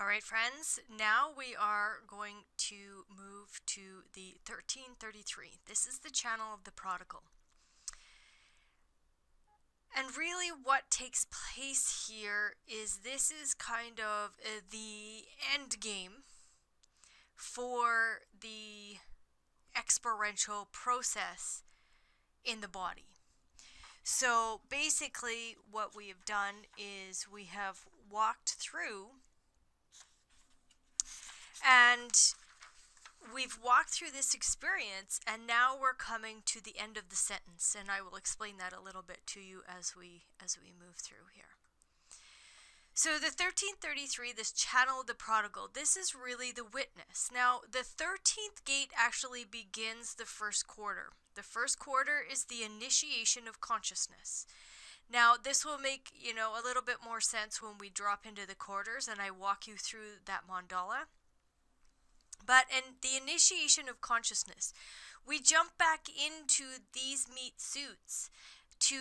right, friends, now we are going to move to the 1333. This is the channel of the Prodigal. And really what takes place here is this is kind of the end game for the experiential process in the body. So basically what we have done is we have walked through and we've walked through this experience, and now we're coming to the end of the sentence, and I will explain that a little bit to you as we move through here. So the 1333, this channel of the prodigal, this is really the witness. Now, the 13th gate actually begins the first quarter. The first quarter is the initiation of consciousness. Now, this will make, a little bit more sense when we drop into the quarters and I walk you through that mandala. But in the initiation of consciousness, we jump back into these meat suits to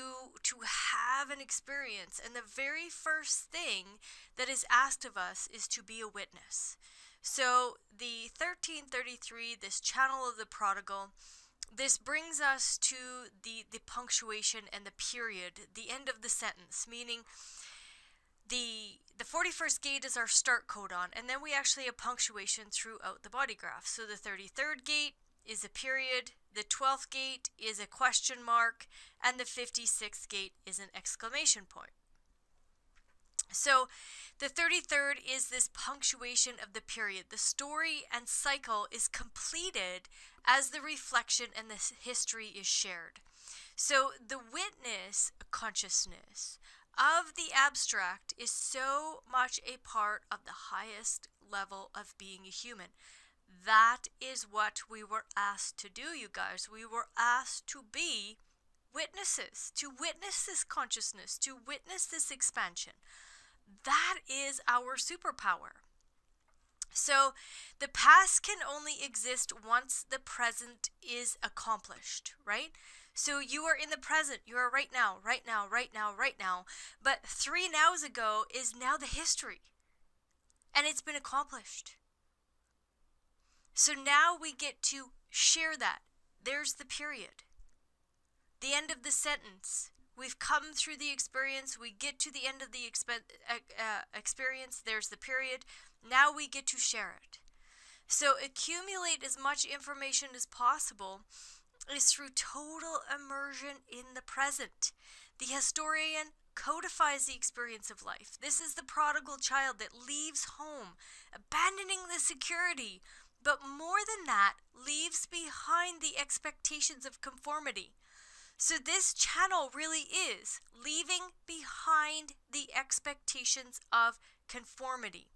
have an experience. And the very first thing that is asked of us is to be a witness. So the 1333, this channel of the prodigal, this brings us to the punctuation and the period, the end of the sentence, meaning the 41st gate is our start codon, and then we actually have punctuation throughout the body graph. So the 33rd gate is a period, the 12th gate is a question mark, and the 56th gate is an exclamation point. So the 33rd is this punctuation of the period. The story and cycle is completed as the reflection and the history is shared. So the witness consciousness of the abstract is so much a part of the highest level of being a human. That is what we were asked to do, you guys. We were asked to be witnesses, to witness this consciousness, to witness this expansion. That is our superpower. So the past can only exist once the present is accomplished, right? So you are in the present. You are right now, right now, right now, right now. But 3 nows ago is now the history. And it's been accomplished. So now we get to share that. There's the period. The end of the sentence. We've come through the experience. We get to the end of the experience. There's the period. Now we get to share it. So accumulate as much information as possible is through total immersion in the present. The historian codifies the experience of life. This is the prodigal child that leaves home, abandoning the security, but more than that, leaves behind the expectations of conformity. So this channel really is leaving behind the expectations of conformity.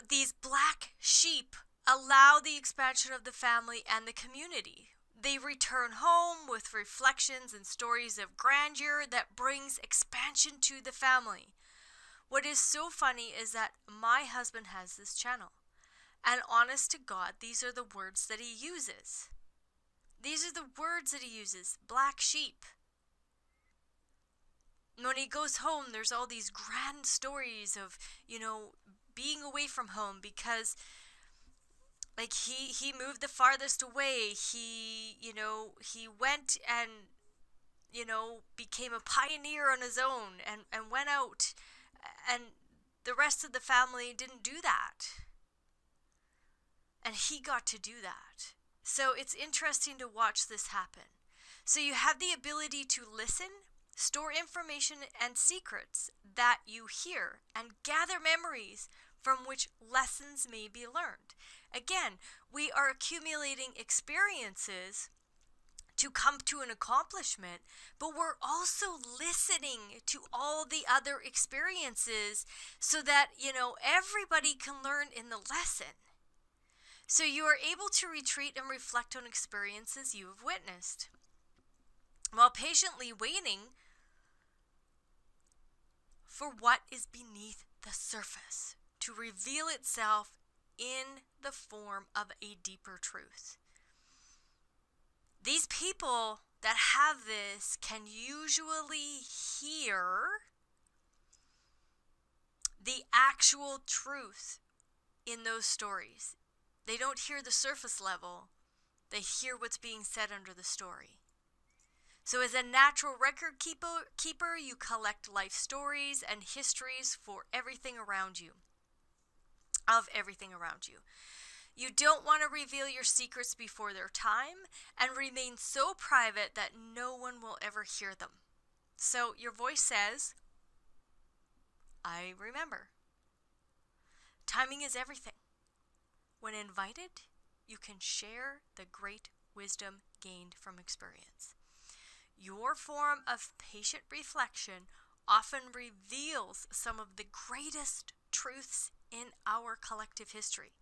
These black sheep allow the expansion of the family and the community. They return home with reflections and stories of grandeur that brings expansion to the family. What is so funny is that my husband has this channel. And honest to God, these are the words that he uses. These are the words that he uses. Black sheep. When he goes home, there's all these grand stories of, being away from home because he moved the farthest away. He went and, became a pioneer on his own and went out, and the rest of the family didn't do that. And he got to do that. So it's interesting to watch this happen. So you have the ability to listen, store information and secrets that you hear, and gather memories from which lessons may be learned. Again, we are accumulating experiences to come to an accomplishment, but we're also listening to all the other experiences so that, everybody can learn in the lesson. So you are able to retreat and reflect on experiences you have witnessed, while patiently waiting for what is beneath the surface to reveal itself in the form of a deeper truth. These people that have this can usually hear the actual truth in those stories. They don't hear the surface level, they hear what's being said under the story. So as a natural record keeper, you collect life stories and histories for everything around you, of everything around you. You don't want to reveal your secrets before their time and remain so private that no one will ever hear them. So your voice says, I remember. Timing is everything. When invited, you can share the great wisdom gained from experience. Your form of patient reflection often reveals some of the greatest truths in our collective history.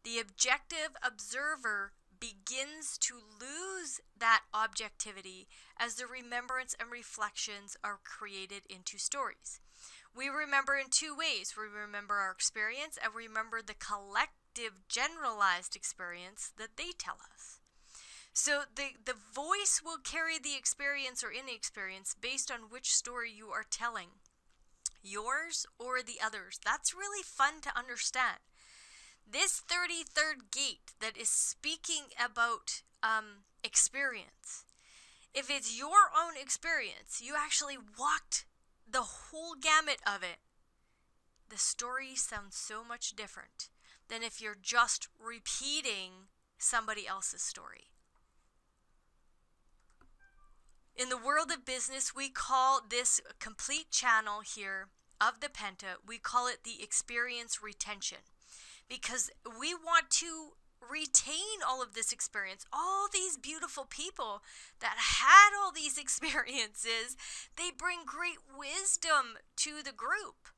The objective observer begins to lose that objectivity as the remembrance and reflections are created into stories. We remember in two ways. We remember our experience and we remember the collective generalized experience that they tell us. So the voice will carry the experience or inexperience based on which story you are telling, yours or the others. That's really fun to understand. This 33rd gate that is speaking about experience, if it's your own experience, you actually walked the whole gamut of it, the story sounds so much different than if you're just repeating somebody else's story. In the world of business, we call this complete channel here of the Penta, we call it the experience retention, because we want to retain all of this experience. All these beautiful people that had all these experiences, they bring great wisdom to the group.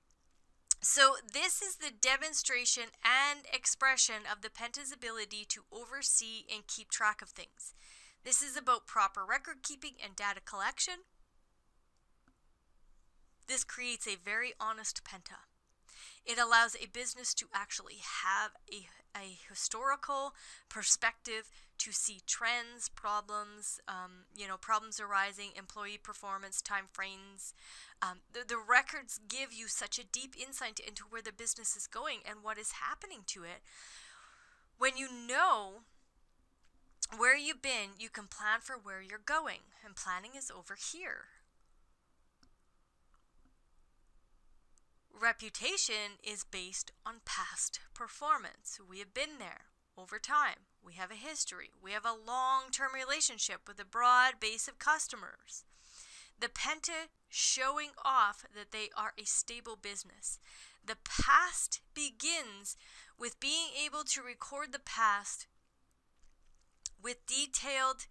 So this is the demonstration and expression of the Penta's ability to oversee and keep track of things. This is about proper record keeping and data collection. This creates a very honest Penta. It allows a business to actually have a historical perspective to see trends, problems, problems arising, employee performance, time frames. The records give you such a deep insight into where the business is going and what is happening to it. When you know where you've been, you can plan for where you're going, and planning is over here. Reputation is based on past performance. We have been there over time. We have a history. We have a long-term relationship with a broad base of customers. The Penta showing off that they are a stable business. The past begins with being able to record the past with detailed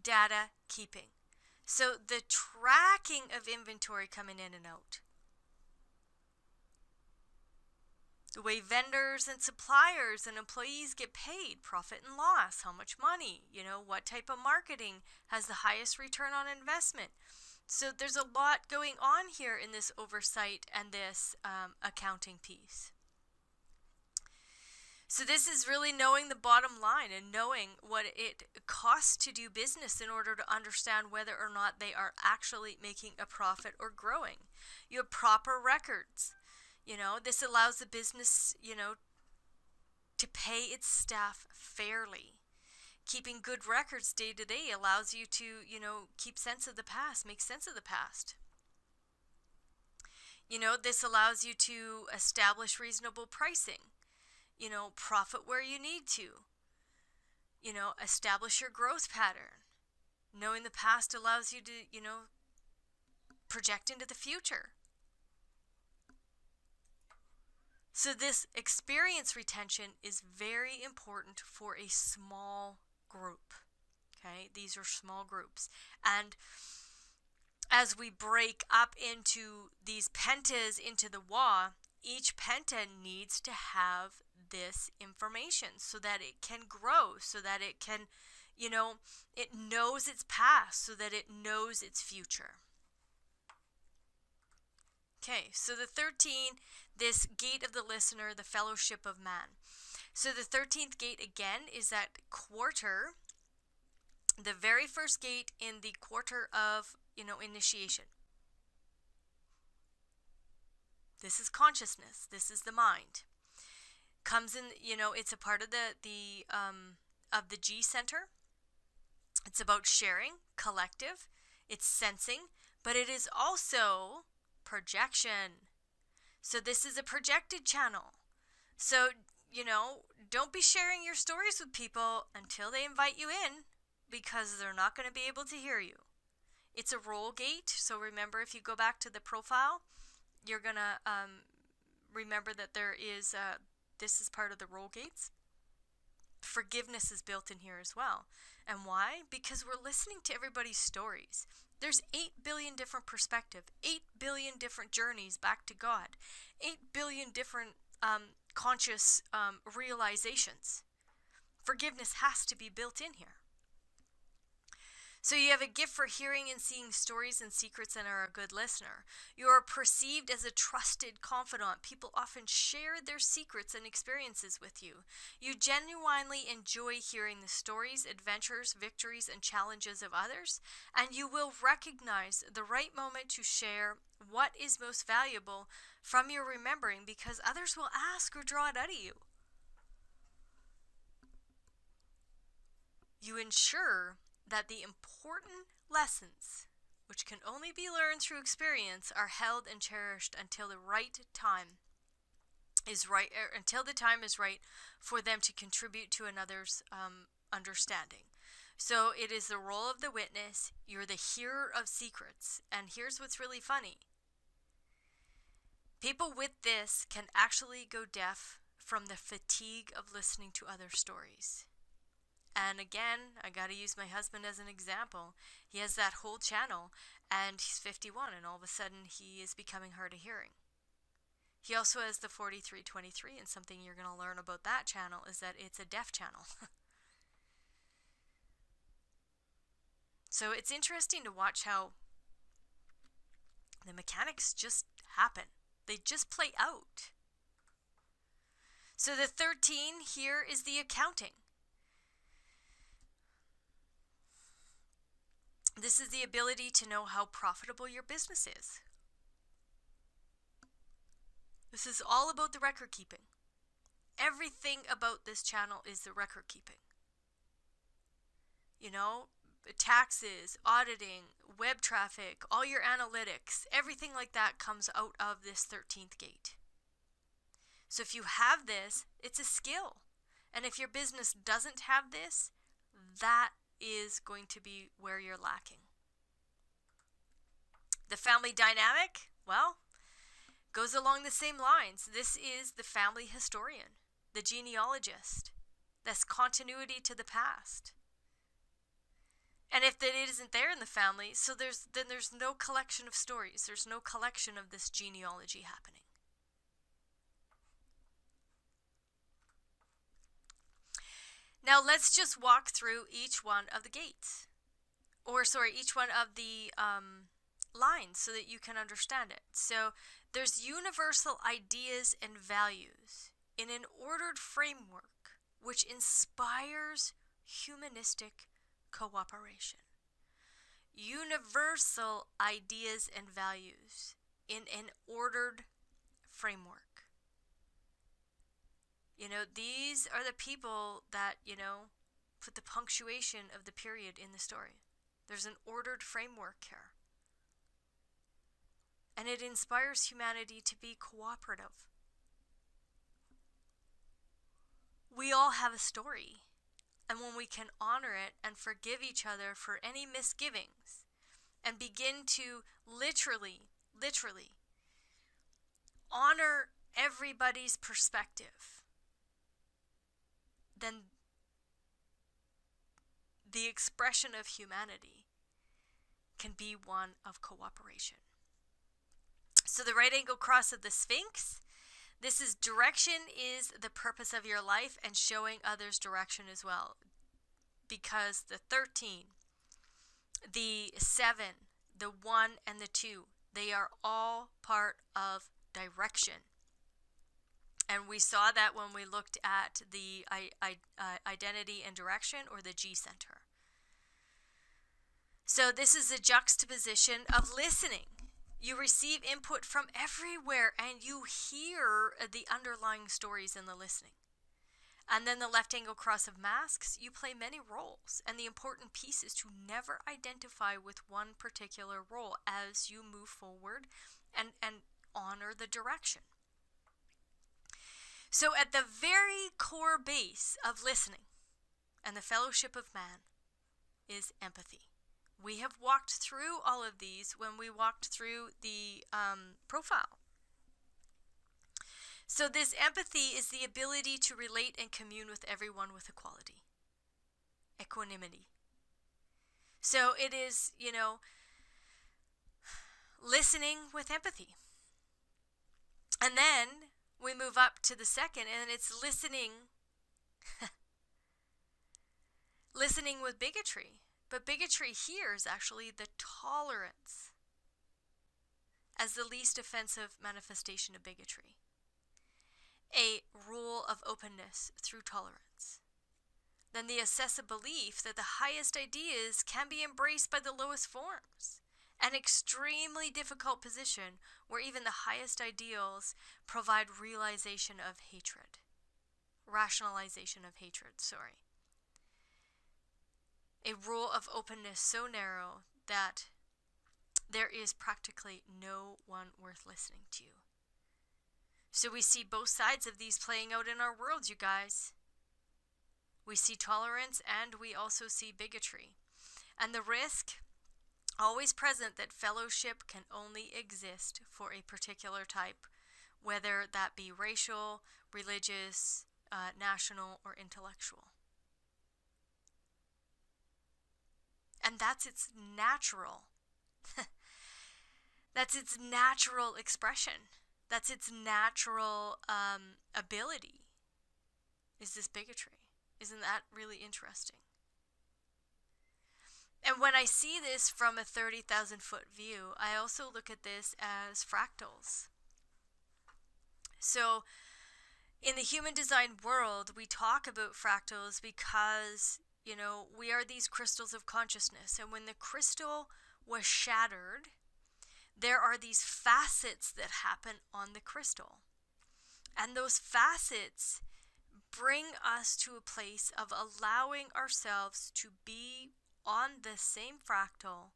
data keeping. So the tracking of inventory coming in and out. The way vendors and suppliers and employees get paid, profit and loss, how much money, what type of marketing has the highest return on investment. So there's a lot going on here in this oversight and this accounting piece. So this is really knowing the bottom line and knowing what it costs to do business in order to understand whether or not they are actually making a profit or growing. You have proper records. This allows the business, to pay its staff fairly. Keeping good records day to day allows you to, keep sense of the past, make sense of the past. This allows you to establish reasonable pricing. Profit where you need to. Establish your growth pattern. Knowing the past allows you to, project into the future. So this experience retention is very important for a small group. Okay, these are small groups. And as we break up into these pentas into the Wa, each penta needs to have this information so that it can grow, so that it can, it knows its past, so that it knows its future. Okay, so the 13, this gate of the listener, the fellowship of man. So the 13th gate again is that quarter, the very first gate in the quarter of, initiation. This is consciousness. This is the mind. Comes in, it's a part of the G center. It's about sharing, collective. It's sensing, but it is also projection. So this is a projected channel. So, don't be sharing your stories with people until they invite you in, because they're not going to be able to hear you. It's a roll gate. So remember, if you go back to the profile, you're going to remember that this is part of the roll gates. Forgiveness is built in here as well. And why? Because we're listening to everybody's stories. There's 8 billion different perspectives, 8 billion different journeys back to God, 8 billion different conscious realizations. Forgiveness has to be built in here. So you have a gift for hearing and seeing stories and secrets and are a good listener. You are perceived as a trusted confidant. People often share their secrets and experiences with you. You genuinely enjoy hearing the stories, adventures, victories, and challenges of others, and you will recognize the right moment to share what is most valuable from your remembering, because others will ask or draw it out of you. You ensure that the important lessons, which can only be learned through experience, are held and cherished until the time is right for them to contribute to another's understanding. So it is the role of the witness. You're the hearer of secrets. And here's what's really funny. People with this can actually go deaf from the fatigue of listening to other stories. And again, I got to use my husband as an example. He has that whole channel, and he's 51, and all of a sudden he is becoming hard of hearing. He also has the 4323, and something you're going to learn about that channel is that it's a deaf channel. So it's interesting to watch how the mechanics just happen. They just play out. So the 13 here is the accounting. This is the ability to know how profitable your business is. This is all about the record keeping. Everything about this channel is the record keeping. Taxes, auditing, web traffic, all your analytics, everything like that comes out of this 13th gate. So if you have this, it's a skill. And if your business doesn't have this, that is going to be where you're lacking. The family dynamic, goes along the same lines. This is the family historian, the genealogist. That's continuity to the past. And if it isn't there in the family, so there's no collection of stories. There's no collection of this genealogy happening. Now let's just walk through each one of the gates. Each one of the lines so that you can understand it. So there's universal ideas and values in an ordered framework which inspires humanistic cooperation. Universal ideas and values in an ordered framework. These are the people that, put the punctuation of the period in the story. There's an ordered framework here. And it inspires humanity to be cooperative. We all have a story. And when we can honor it and forgive each other for any misgivings and begin to literally honor everybody's perspective, then the expression of humanity can be one of cooperation. So the right angle cross of the Sphinx, this is direction is the purpose of your life and showing others direction as well. Because the 13, the 7, the 1, and the 2, they are all part of direction. And we saw that when we looked at the identity and direction, or the G center. So this is a juxtaposition of listening. You receive input from everywhere and you hear the underlying stories in the listening. And then the left angle cross of masks, you play many roles. And the important piece is to never identify with one particular role as you move forward and honor the direction. So at the very core base of listening and the fellowship of man is empathy. We have walked through all of these when we walked through the profile. So this empathy is the ability to relate and commune with everyone with equality, equanimity. So it is, listening with empathy. And then we move up to the second, and it's listening with bigotry. But bigotry here is actually the tolerance as the least offensive manifestation of bigotry. A rule of openness through tolerance. Then the assessive belief that the highest ideas can be embraced by the lowest forms. An extremely difficult position where even the highest ideals provide realization of hatred. Rationalization of hatred, sorry. A rule of openness so narrow that there is practically no one worth listening to. So we see both sides of these playing out in our world, you guys. We see tolerance and we also see bigotry. And the risk always present that fellowship can only exist for a particular type, whether that be racial, religious, national, or intellectual. And that's its natural. That's its natural expression. That's its natural ability, is this bigotry. Isn't that really interesting? And when I see this from a 30,000 foot view, I also look at this as fractals. So in the human design world, we talk about fractals because, we are these crystals of consciousness. And when the crystal was shattered, there are these facets that happen on the crystal. And those facets bring us to a place of allowing ourselves to be on the same fractal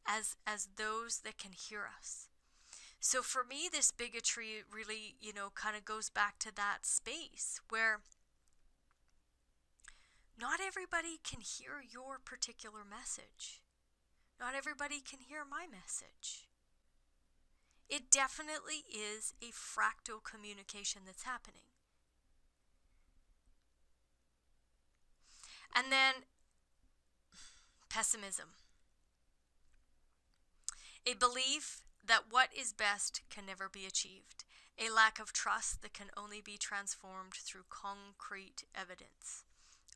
as those that can hear us. So for me, this bigotry really, kind of goes back to that space where not everybody can hear your particular message. Not everybody can hear my message. It definitely is a fractal communication that's happening. And then pessimism. A belief that what is best can never be achieved. A lack of trust that can only be transformed through concrete evidence.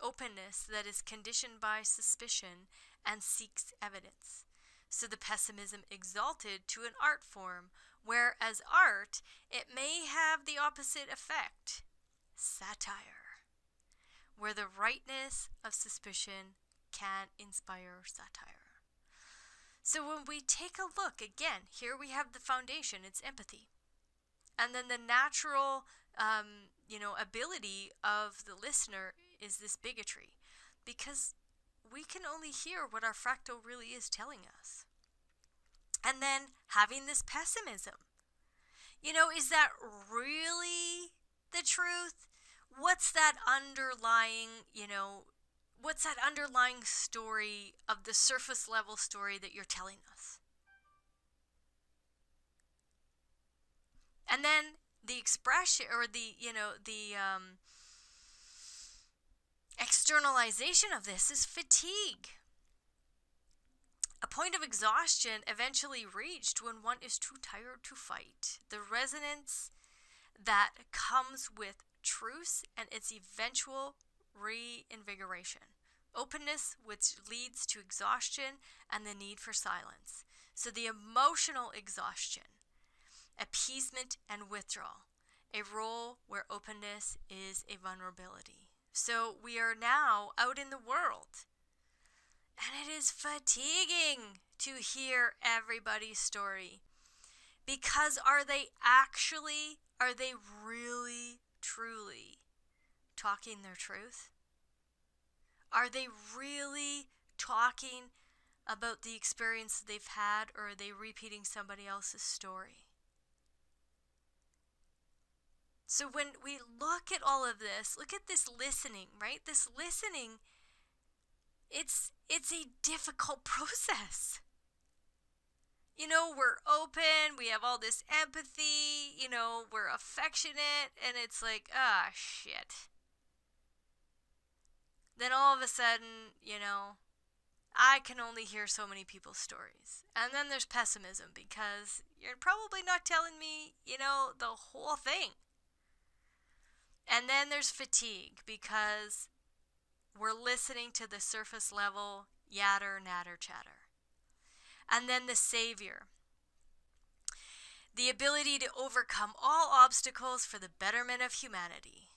Openness that is conditioned by suspicion and seeks evidence. So the pessimism exalted to an art form, whereas art, it may have the opposite effect. Satire, where the rightness of suspicion can inspire satire. So when we take a look, again, here we have the foundation, it's empathy. And then the natural, ability of the listener is this bigotry. Because we can only hear what our fractal really is telling us. And then having this pessimism. Is that really the truth? What's that underlying, what's that underlying story of the surface level story that you're telling us? And then the expression or the externalization of this is fatigue. A point of exhaustion eventually reached when one is too tired to fight. The resonance that comes with truce and its eventual reinvigoration. Openness, which leads to exhaustion and the need for silence. So the emotional exhaustion, appeasement and withdrawal. A role where openness is a vulnerability. So we are now out in the world. And it is fatiguing to hear everybody's story. Because are they really, truly talking their truth? Are they really talking about the experience they've had, or are they repeating somebody else's story? So when we look at all of this, look at this listening, right? This listening, it's a difficult process. You know, we're open, we have all this empathy, you know, we're affectionate, and it's like, ah, shit. Then all of a sudden, you know, I can only hear so many people's stories. And then there's pessimism, because you're probably not telling me, you know, the whole thing. And then there's fatigue, because we're listening to the surface level yatter, natter, chatter. And then the savior. The ability to overcome all obstacles for the betterment of humanity.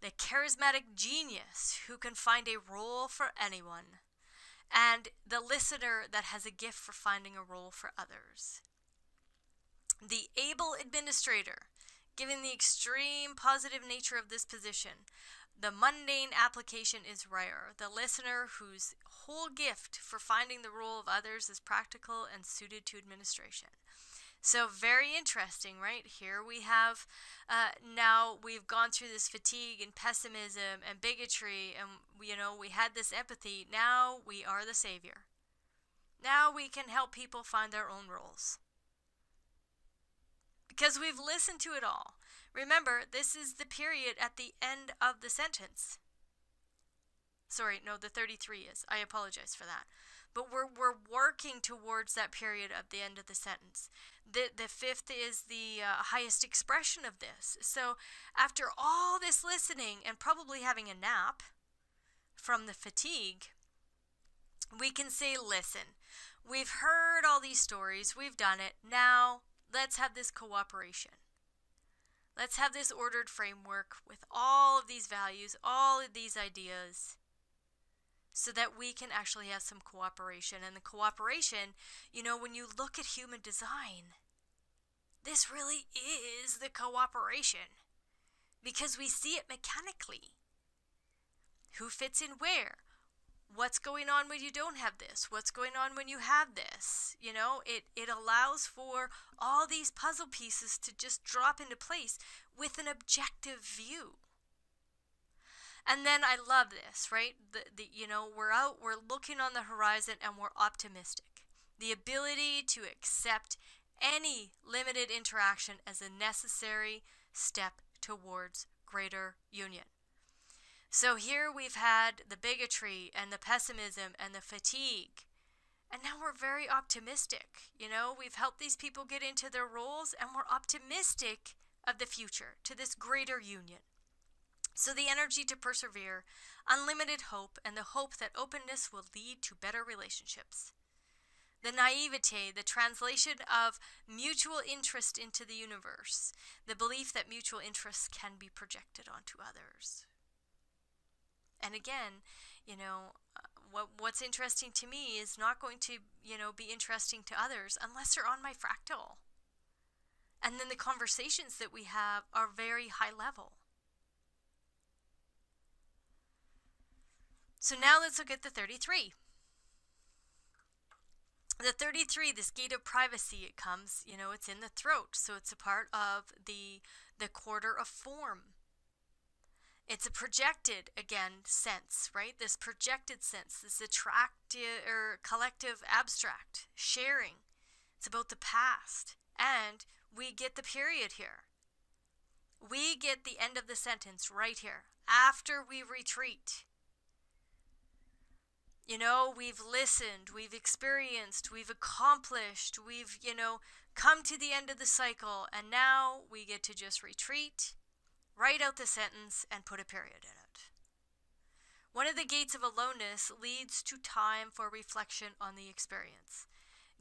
The charismatic genius who can find a role for anyone. And the listener that has a gift for finding a role for others. The able administrator, given the extreme positive nature of this position. The mundane application is rare. The listener whose whole gift for finding the role of others is practical and suited to administration. So very interesting, right? Here we have, now we've gone through this fatigue and pessimism and bigotry, and, you know, we had this empathy. Now we are the savior. Now we can help people find their own roles. Because we've listened to it all. Remember, this is the period at the end of the sentence. Sorry, no, the 33 is. I apologize for that. But we're working towards that period at the end of the sentence. The fifth is the highest expression of this. So after all this listening and probably having a nap from the fatigue, we can say, listen, we've heard all these stories, we've done it, now let's have this cooperation. Let's have this ordered framework with all of these values, all of these ideas, so that we can actually have some cooperation. And the cooperation, you know, when you look at human design, this really is the cooperation, because we see it mechanically. Who fits in where? What's going on when you don't have this? What's going on when you have this? You know, it allows for all these puzzle pieces to just drop into place with an objective view. And then I love this, right? You know, we're out, we're looking on the horizon, and we're optimistic. The ability to accept any limited interaction as a necessary step towards greater union. So here we've had the bigotry and the pessimism and the fatigue. And now we're very optimistic. You know, we've helped these people get into their roles, and we're optimistic of the future, to this greater union. So the energy to persevere, unlimited hope, and the hope that openness will lead to better relationships. The naivete, the translation of mutual interest into the universe, the belief that mutual interests can be projected onto others. And again, you know, what's interesting to me is not going to, you know, be interesting to others unless they're on my fractal. And then the conversations that we have are very high level. So now let's look at the 33. The 33, this gate of privacy, it comes, you know, it's in the throat. So it's a part of the quarter of form. It's a projected, again, sense, right? This projected sense, this attractive or collective abstract sharing. It's about the past. And we get the period here. We get the end of the sentence right here. After we retreat. You know, we've listened, we've experienced, we've accomplished, we've, you know, come to the end of the cycle, and now we get to just retreat, write out the sentence, and put a period in it. One of the gates of aloneness leads to time for reflection on the experience.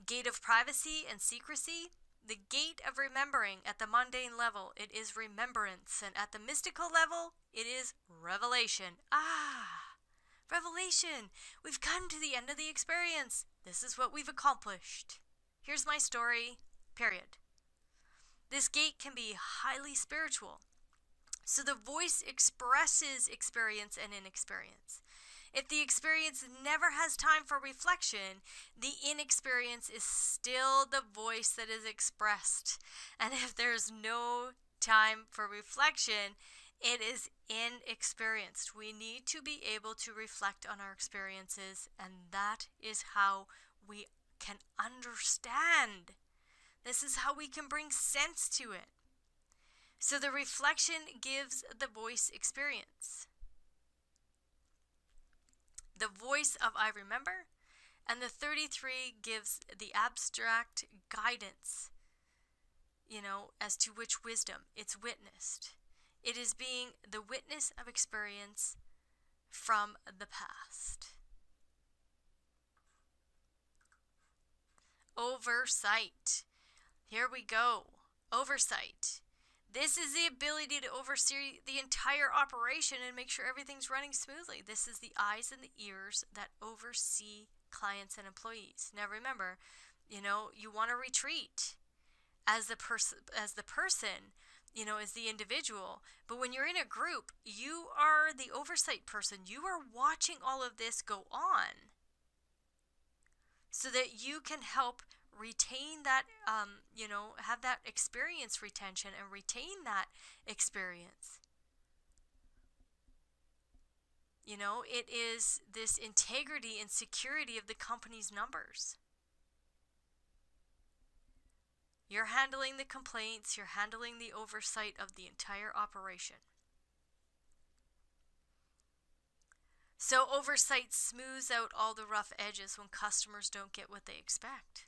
Gate of privacy and secrecy, the gate of remembering. At the mundane level, it is remembrance, and at the mystical level, it is revelation. Revelation! We've come to the end of the experience. This is what we've accomplished. Here's my story. Period. This gate can be highly spiritual. So the voice expresses experience and inexperience. If the experience never has time for reflection, the inexperience is still the voice that is expressed. And if there's no time for reflection, it is inexperienced. We need to be able to reflect on our experiences, and that is how we can understand. This is how we can bring sense to it. So the reflection gives the voice experience. The voice of I remember, and the 33 gives the abstract guidance, as to which wisdom it's witnessed. It is being the witness of experience from the past. Oversight. Here we go. Oversight. This is the ability to oversee the entire operation and make sure everything's running smoothly. This is the eyes and the ears that oversee clients and employees. Now remember, you want to retreat as the person, as the individual. But when you're in a group, you are the oversight person. You are watching all of this go on so that you can help retain that, have that experience retention and retain that experience. It is this integrity and security of the company's numbers. You're handling the complaints, you're handling the oversight of the entire operation. So oversight smooths out all the rough edges when customers don't get what they expect.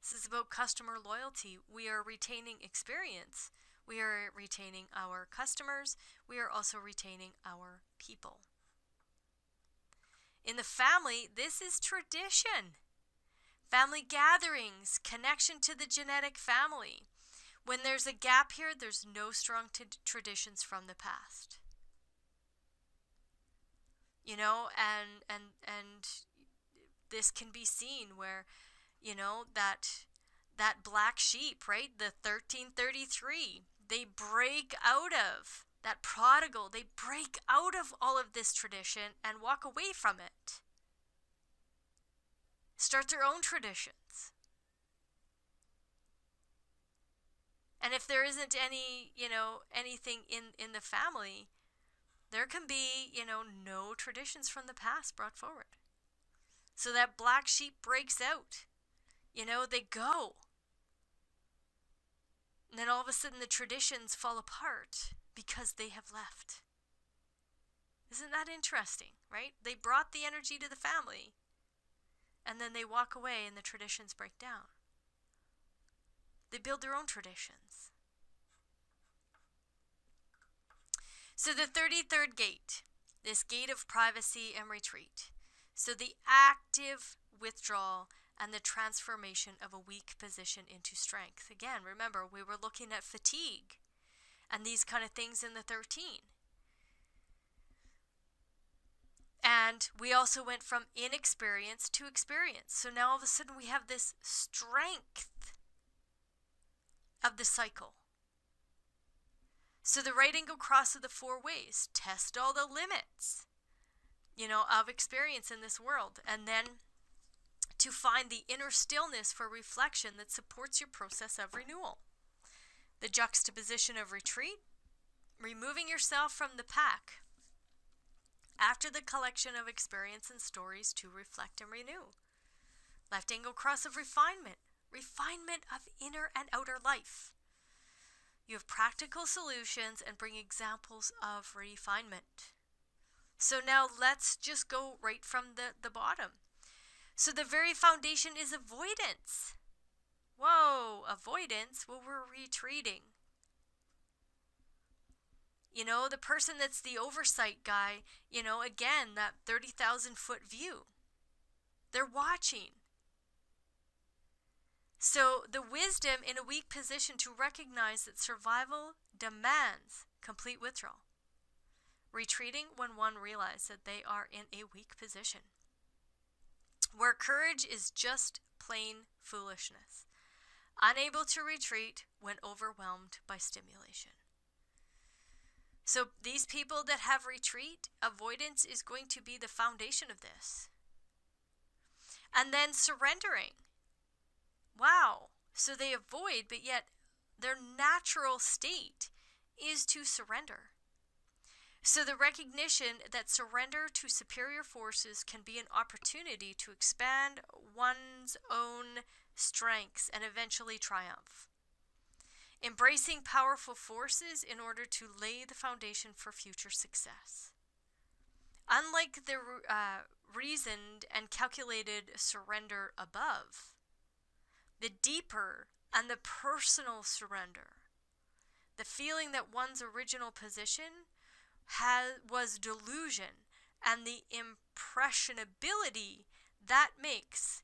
This is about customer loyalty. We are retaining experience. We are retaining our customers. We are also retaining our people. In the family, this is tradition. Family gatherings, connection to the genetic family. When there's a gap here, there's no strong traditions from the past. And this can be seen where, that black sheep, right? The 1333, they break out of that prodigal. They break out of all of this tradition and walk away from it. Start their own traditions. And if there isn't anything in the family, there can be, no traditions from the past brought forward. So that black sheep breaks out. They go. And then all of a sudden the traditions fall apart because they have left. Isn't that interesting, right? They brought the energy to the family, and then they walk away and the traditions break down. They build their own traditions. So the 33rd gate, this gate of privacy and retreat. So the active withdrawal and the transformation of a weak position into strength. Again, remember, we were looking at fatigue and these kind of things in the 13. And we also went from inexperience to experience. So now all of a sudden we have this strength of the cycle. So the right angle cross of the four ways. Test all the limits, of experience in this world. And then to find the inner stillness for reflection that supports your process of renewal. The juxtaposition of retreat, removing yourself from the pack after the collection of experience and stories to reflect and renew. Left angle cross of refinement, refinement of inner and outer life. You have practical solutions and bring examples of refinement. So now let's just go right from the bottom. So the very foundation is avoidance. Whoa, avoidance? Well, we're retreating. The person that's the oversight guy, again, that 30,000 foot view. They're watching. So the wisdom in a weak position to recognize that survival demands complete withdrawal. Retreating when one realizes that they are in a weak position. Where courage is just plain foolishness. unable to retreat when overwhelmed by stimulation. So these people that have retreat, avoidance is going to be the foundation of this. And then surrendering. Wow. So they avoid, but yet their natural state is to surrender. So the recognition that surrender to superior forces can be an opportunity to expand one's own strengths and eventually triumph. Embracing powerful forces in order to lay the foundation for future success. Unlike the reasoned and calculated surrender above, the deeper and the personal surrender, the feeling that one's original position was delusion, and the impressionability that makes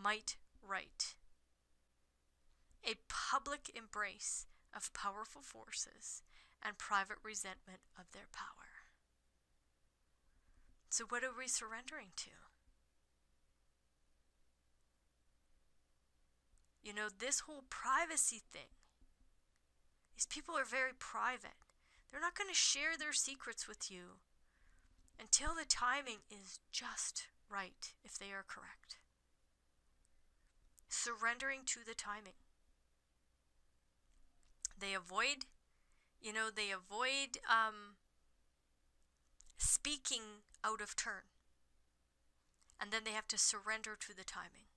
might right. A public embrace of powerful forces and private resentment of their power. So what are we surrendering to? You know, this whole privacy thing, these people are very private. They're not going to share their secrets with you until the timing is just right, if they are correct. Surrendering to the timing. They avoid speaking out of turn. And then they have to surrender to the timing.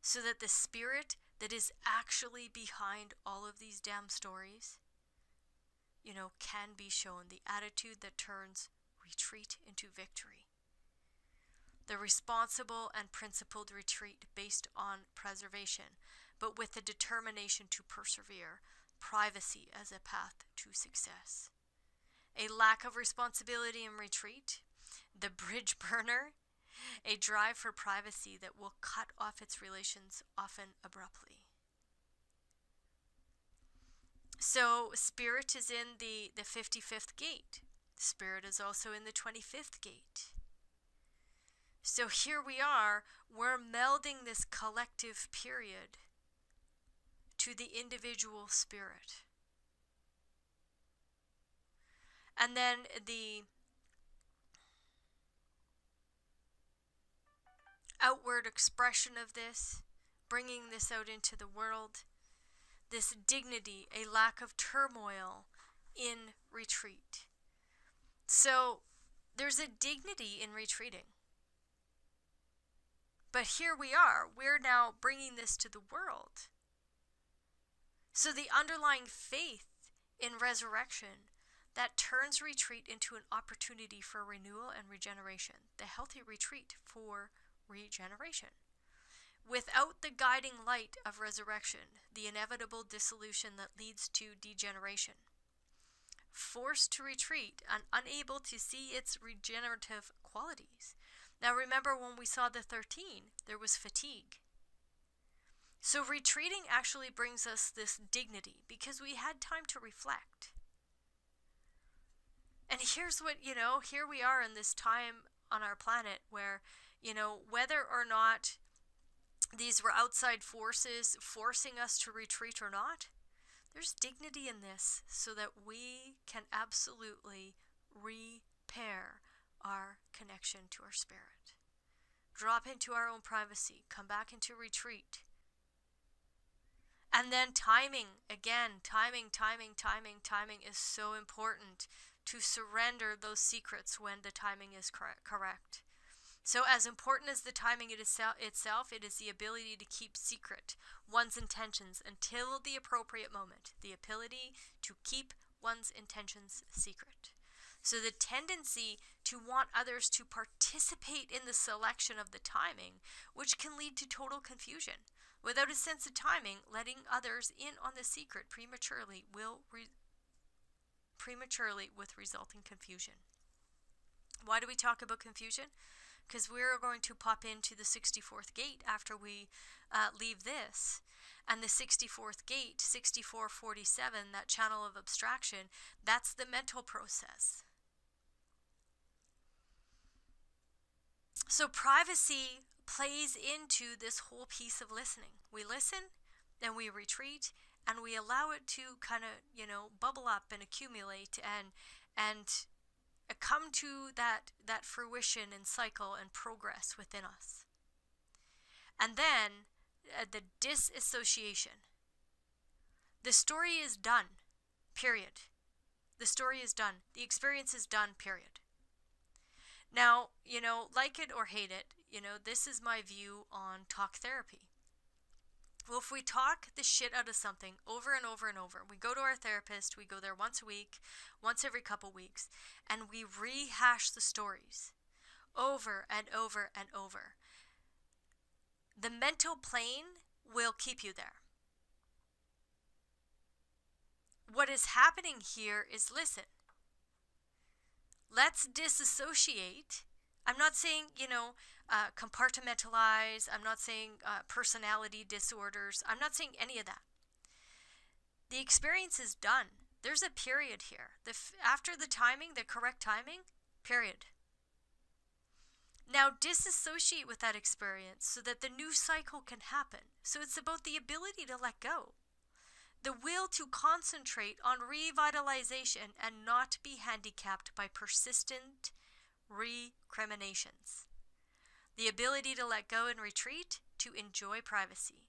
So that the spirit that is actually behind all of these damn stories, can be shown. The attitude that turns retreat into victory. The responsible and principled retreat based on preservation, but with the determination to persevere. Privacy as a path to success. A lack of responsibility in retreat. The bridge burner. A drive for privacy that will cut off its relations, often abruptly. So spirit is in the 55th gate. Spirit is also in the 25th gate. So here we are, we're melding this collective period to the individual spirit. And then the outward expression of this, bringing this out into the world, this dignity, a lack of turmoil in retreat. So there's a dignity in retreating. But here we are, we're now bringing this to the world. So the underlying faith in resurrection that turns retreat into an opportunity for renewal and regeneration, the healthy retreat for regeneration. Without the guiding light of resurrection, the inevitable dissolution that leads to degeneration. Forced to retreat and unable to see its regenerative qualities. Now remember when we saw the 13, there was fatigue. So retreating actually brings us this dignity because we had time to reflect. And here's what, here we are in this time on our planet where, whether or not these were outside forces forcing us to retreat or not, there's dignity in this so that we can absolutely repair our connection to our spirit. Drop into our own privacy, come back into retreat. And then timing, again, timing is so important to surrender those secrets when the timing is correct. So as important as the timing itself, it is the ability to keep secret one's intentions until the appropriate moment. The ability to keep one's intentions secret. So the tendency to want others to participate in the selection of the timing, which can lead to total confusion. Without a sense of timing, letting others in on the secret prematurely with resulting confusion. Why do we talk about confusion? Because we're going to pop into the 64th gate after we leave this. And the 64th gate, 6447, that channel of abstraction, that's the mental process. So privacy plays into this whole piece of listening. We listen, then we retreat, and we allow it to kind of, bubble up and accumulate and come to that fruition and cycle and progress within us. And then the disassociation. The story is done, period. The story is done. The experience is done, period. Now, like it or hate it, this is my view on talk therapy. Well, if we talk the shit out of something over and over and over, we go to our therapist, we go there once a week, once every couple weeks, and we rehash the stories over and over and over, the mental plane will keep you there. What is happening here is, listen, let's disassociate. I'm not saying, compartmentalize. I'm not saying personality disorders. I'm not saying any of that. The experience is done. There's a period here. After the timing, the correct timing, period. Now disassociate with that experience so that the new cycle can happen. So it's about the ability to let go. The will to concentrate on revitalization and not be handicapped by persistent recriminations. The ability to let go and retreat, to enjoy privacy.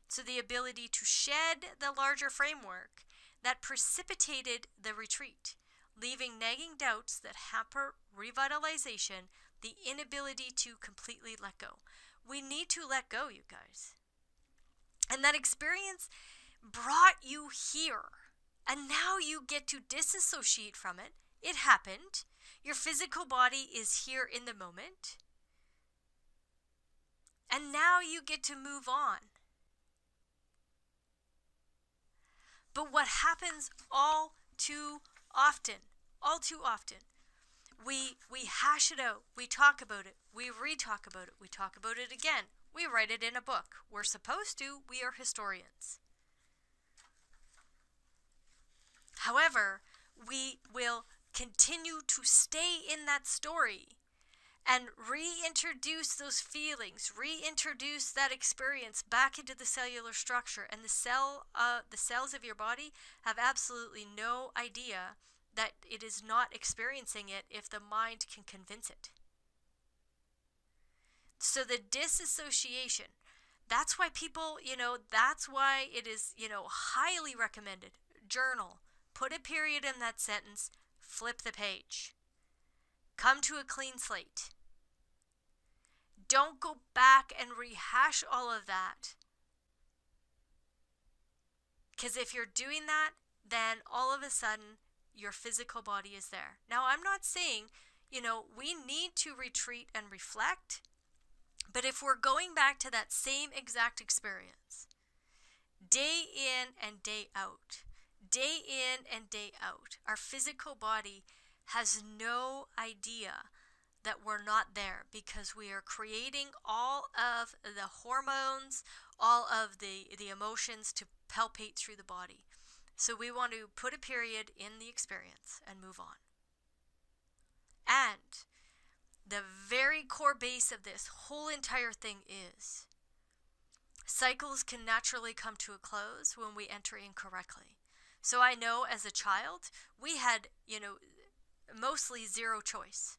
So the ability to shed the larger framework that precipitated the retreat, leaving nagging doubts that hamper revitalization, the inability to completely let go. We need to let go, you guys. And that experience brought you here. And now you get to disassociate from it. It happened. Your physical body is here in the moment. And now you get to move on. But what happens all too often, we hash it out, we talk about it, we re-talk about it, we talk about it again, we write it in a book. We're supposed to, we are historians. However, we will continue to stay in that story and reintroduce those feelings, reintroduce that experience back into the cellular structure, and the cells of your body have absolutely no idea that it is not experiencing it if the mind can convince it. So the disassociation, that's why people, that's why it is, highly recommended. Journal, put a period in that sentence, flip the page. Come to a clean slate. Don't go back and rehash all of that. Because if you're doing that, then all of a sudden, your physical body is there. Now, I'm not saying, we need to retreat and reflect, but if we're going back to that same exact experience, day in and day out, our physical body has no idea that we're not there, because we are creating all of the hormones, all of the emotions to palpate through the body. So we want to put a period in the experience and move on. And the very core base of this whole entire thing is cycles can naturally come to a close when we enter incorrectly. So I know as a child, we had, mostly zero choice.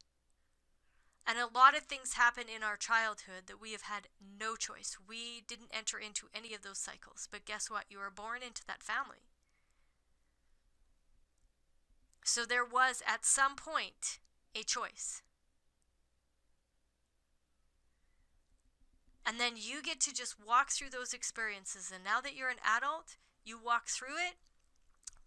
And a lot of things happen in our childhood that we have had no choice. We didn't enter into any of those cycles. But guess what? You were born into that family. So there was at some point a choice. And then you get to just walk through those experiences. And now that you're an adult, you walk through it,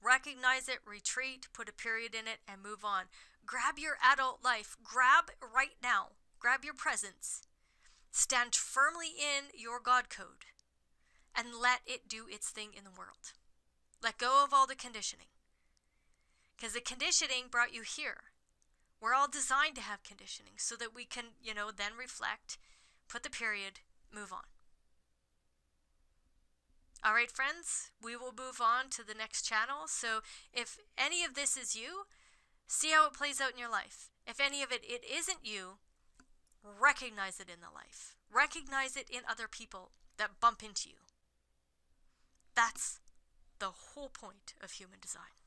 recognize it, retreat, put a period in it, and move on. Grab your adult life. Grab right now. Grab your presence. Stand firmly in your God code and let it do its thing in the world. Let go of all the conditioning. Because the conditioning brought you here. We're all designed to have conditioning so that we can, then reflect, put the period, move on. All right, friends, we will move on to the next channel. So if any of this is you, see how it plays out in your life. If any of it isn't you, recognize it in the life. Recognize it in other people that bump into you. That's the whole point of human design.